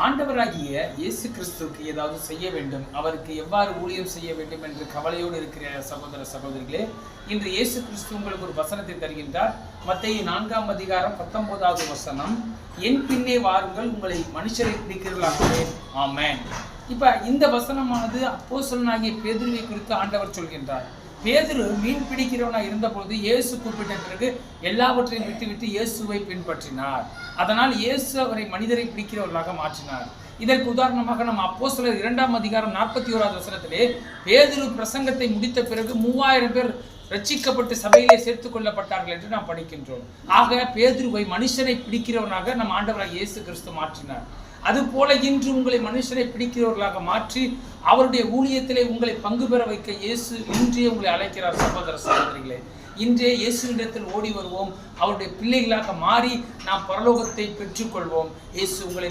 ஆண்டவராகிய இயேசு கிறிஸ்துவுக்கு ஏதாவது செய்ய வேண்டும், அவருக்கு எவ்வாறு ஊழியம் செய்ய வேண்டும் என்று கவலையோடு இருக்கிற சகோதர சகோதரிகளே, இன்று இயேசு கிறிஸ்து உங்களுக்கு ஒரு வசனத்தை தருகின்றார். மத்தேயு 4:19 என் பின்னே வாருங்கள், உங்களை மனுஷரை பிடிக்கிறவர்களாக்குவேன். ஆமென். இப்ப இந்த வசனமானது அப்போஸ்தலனாகிய பேதுருவை குறித்து ஆண்டவர் சொல்கின்றார். பேதுரு மீன் பிடிக்கிறவனாக இருந்தபொழுது இயேசு கூப்பிட்ட பிறகு எல்லாவற்றையும் விட்டுவிட்டு இயேசுவை பின்பற்றினார். அதனால் இயேசு அவரை மனிதரை பிடிக்கிறவர்களாக மாற்றினார். இதற்கு உதாரணமாக நம்ம அப்போஸ்தலர் 2:41 பேதுரு பிரசங்கத்தை முடித்த பிறகு 3000 பேர் ரட்சிக்கப்பட்டு சபையிலே சேர்த்துக் கொள்ளப்பட்டார்கள் என்று நாம் படிக்கின்றோம். ஆக பேதுருவை மனுஷனை பிடிக்கிறவனாக நம் ஆண்டவராக இயேசு கிறிஸ்து மாற்றினார். அதுபோல இன்று உங்களை மனுஷனை பிடிக்கிறவர்களாக மாற்றி அவருடைய ஊழியத்திலே உங்களை பங்கு பெற வைக்க இயேசு இன்றே உங்களை அழைக்கிறார். சகோதர சகோதரிகளே, இன்றே இயேசுவிடத்தில் ஓடி வருவோம். அவருடைய பிள்ளைகளாக மாறி நாம் பரலோகத்தை பெற்றுக்கொள்வோம். இயேசு உங்களை